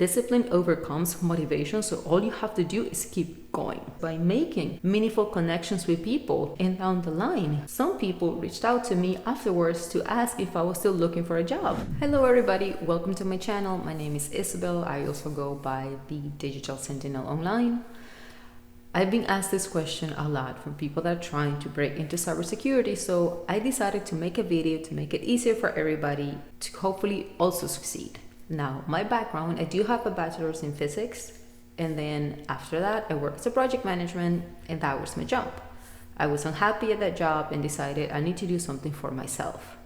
Discipline overcomes motivation, so all you have to do is keep going. By making meaningful connections with people, and down the line, some people reached out to me afterwards to ask if I was still looking for a job. Hello everybody, welcome to my channel. My name is Isabel. I also go by the Digital Sentinel online. I've been asked this question a lot from people that are trying to break into cybersecurity, so I decided to make a video to make it easier for everybody to hopefully also succeed. Now, my background, I do have a bachelor's in physics, and then after that, I worked as a project management, and that was my jump. I was unhappy at that job and decided I need to do something for myself.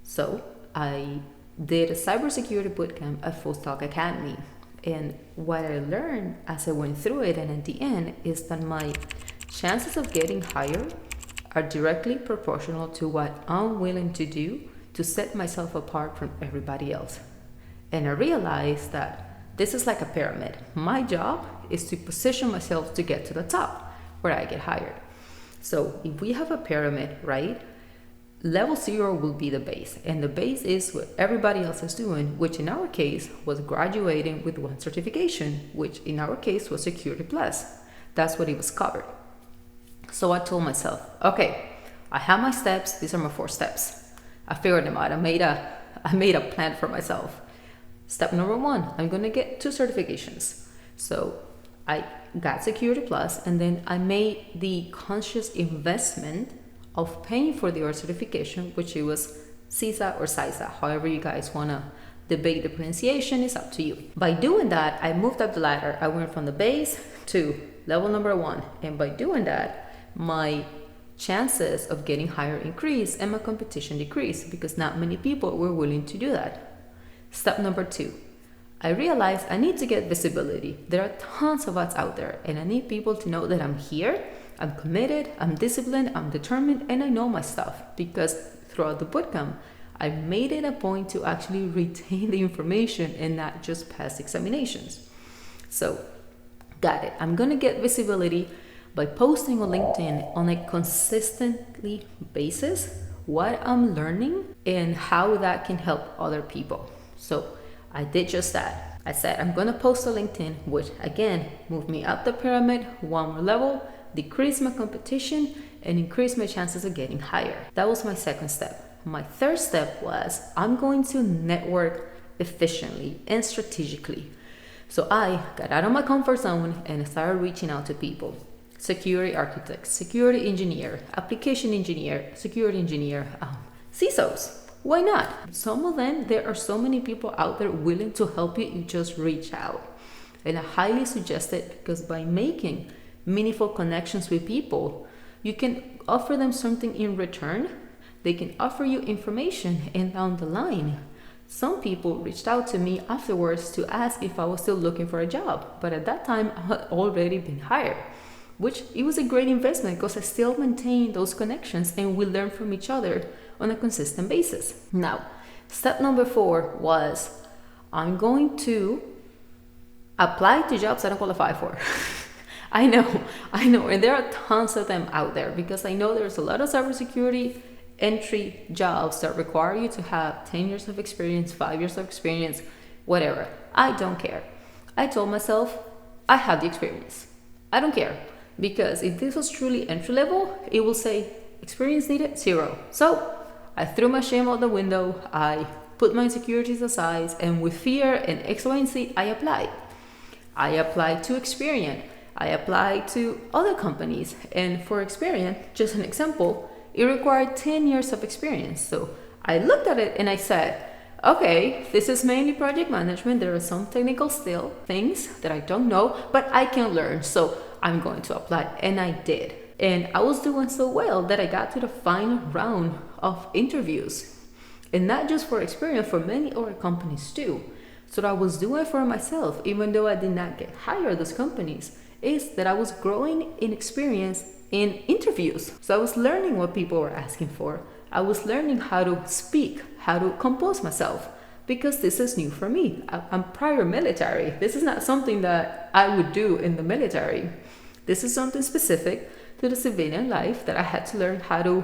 So I did a cybersecurity bootcamp at Full Stack Academy. And what I learned as I went through it and at the end is that my chances of getting hired are directly proportional to what I'm willing to do to set myself apart from everybody else. And I realized that this is like a pyramid. My job is to position myself to get to the top where I get hired. So if we have a pyramid, right? Level 0 will be the base, and the base is what everybody else is doing, which in our case was graduating with one certification, which in our case was Security Plus. That's what it was covered. So I told myself, okay, I have my steps. These are my 4 steps. I figured them out. I made a plan for myself. Step number 1, I'm going to get 2 certifications. So I got Security Plus, and then I made the conscious investment of paying for the other certification, which it was CISA or CISA, however you guys want to debate the pronunciation, is up to you. By doing that, I moved up the ladder. I went from the base to level number 1. And by doing that, my chances of getting hired increased and my competition decreased because not many people were willing to do that. Step number 2, I realized I need to get visibility. There are tons of us out there, and I need people to know that I'm here, I'm committed, I'm disciplined, I'm determined, and I know my stuff, because throughout the bootcamp, I made it a point to actually retain the information and not just pass examinations. So, got it. I'm gonna get visibility by posting on LinkedIn on a consistently basis what I'm learning and how that can help other people. So I did just that. I said I'm gonna post on LinkedIn, which again moved me up the pyramid 1 more level, decrease my competition, and increase my chances of getting higher. That was my 2nd step. My 3rd step was I'm going to network efficiently and strategically. So I got out of my comfort zone and started reaching out to people. Security architects, security engineer, application engineer, security engineer, CISOs. Why not? Some of them, there are so many people out there willing to help you, you just reach out. And I highly suggest it because by making meaningful connections with people, you can offer them something in return. They can offer you information, and down the line, some people reached out to me afterwards to ask if I was still looking for a job. But at that time, I had already been hired, which it was a great investment because I still maintain those connections and we learn from each other on a consistent basis. Now, step number 4 was I'm going to apply to jobs I don't qualify for. I know, and there are tons of them out there because I know there's a lot of cybersecurity entry jobs that require you to have 10 years of experience, 5 years of experience, whatever. I don't care. I told myself I have the experience. I don't care because if this was truly entry level, it will say experience needed 0. So I threw my shame out the window. I put my insecurities aside, and with fear and X, Y, and Z, I applied. I applied to Experian. I applied to other companies, and for Experian, just an example, it required 10 years of experience. So I looked at it and I said, okay, this is mainly project management. There are some technical still things that I don't know, but I can learn. So I'm going to apply, and I did. And I was doing so well that I got to the final round of interviews. And not just for Experian, for many other companies too. So what I was doing for myself, even though I did not get hired at those companies, is that I was growing in experience in interviews. So I was learning what people were asking for. I was learning how to speak, how to compose myself, because this is new for me. I'm prior military. This is not something that I would do in the military. This is something specific to the civilian life that I had to learn how to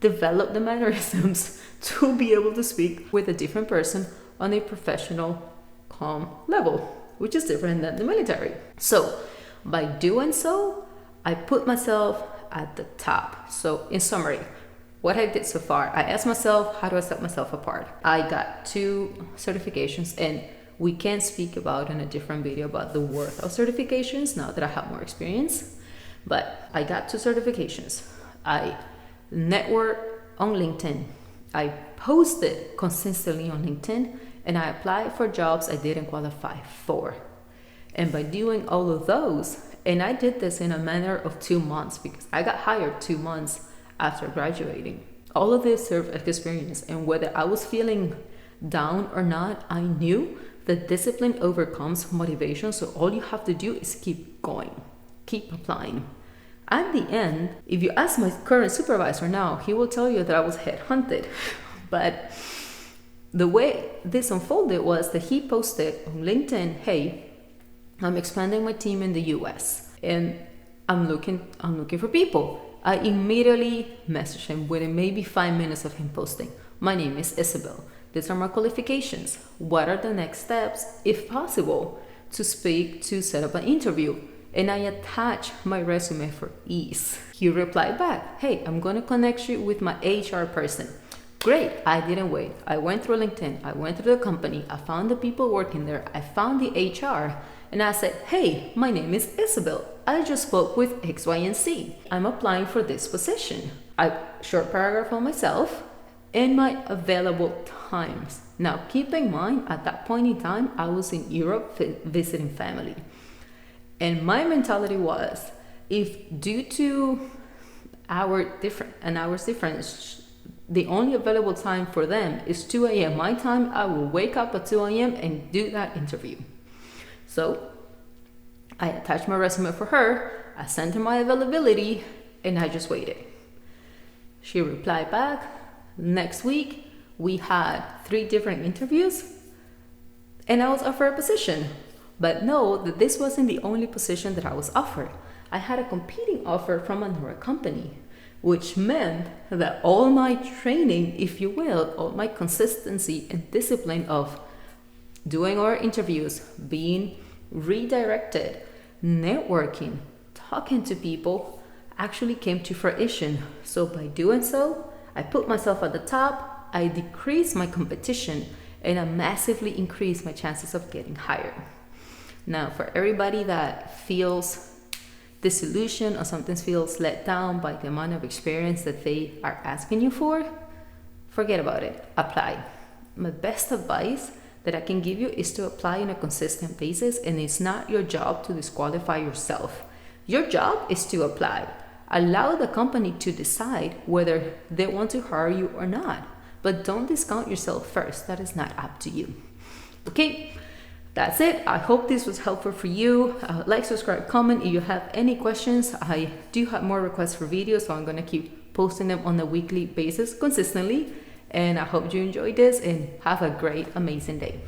develop the mannerisms to be able to speak with a different person on a professional calm level, which is different than the military. So by doing so, I put myself at the top. So in summary, what I did so far, I asked myself, how do I set myself apart? I got 2 certifications, and we can speak about in a different video about the worth of certifications now that I have more experience. But I got 2 certifications. I network on LinkedIn. I posted consistently on LinkedIn, and I applied for jobs I didn't qualify for. And by doing all of those, and I did this in a matter of 2 months because I got hired 2 months after graduating. All of this served as experience, and whether I was feeling down or not, I knew that discipline overcomes motivation. So all you have to do is keep going, keep applying. At the end, if you ask my current supervisor now, he will tell you that I was headhunted. But the way this unfolded was that he posted on LinkedIn, hey, I'm expanding my team in the US and I'm looking for people. I immediately messaged him within maybe 5 minutes of him posting. My name is Isabel. These are my qualifications. What are the next steps, if possible, to set up an interview? And I attached my resume for ease. He replied back, hey, I'm gonna connect you with my HR person. Great, I didn't wait. I went through LinkedIn, I went through the company, I found the people working there, I found the HR, and I said, hey, my name is Isabel. I just spoke with X, Y, and Z. I'm applying for this position. I short paragraph on myself and my available times. Now, keep in mind, at that point in time, I was in Europe visiting family. And my mentality was, if due to hours difference, the only available time for them is 2 a.m. my time, I will wake up at 2 a.m. and do that interview. So I attached my resume for her, I sent her my availability, and I just waited. She replied back. Next week, we had 3 different interviews, and I was offered a position. But know that this wasn't the only position that I was offered. I had a competing offer from another company, which meant that all my training, if you will, all my consistency and discipline of doing our interviews, being redirected, networking, talking to people, actually came to fruition. So by doing so, I put myself at the top, I decreased my competition, and I massively increased my chances of getting hired. Now, for everybody that feels disillusioned or sometimes feels let down by the amount of experience that they are asking you for, forget about it. Apply. My best advice that I can give you is to apply on a consistent basis, and it's not your job to disqualify yourself. Your job is to apply. Allow the company to decide whether they want to hire you or not, but don't discount yourself first. That is not up to you. Okay? That's it. I hope this was helpful for you. Like, subscribe, comment if you have any questions. I do have more requests for videos, so I'm going to keep posting them on a weekly basis consistently. And I hope you enjoyed this and have a great, amazing day.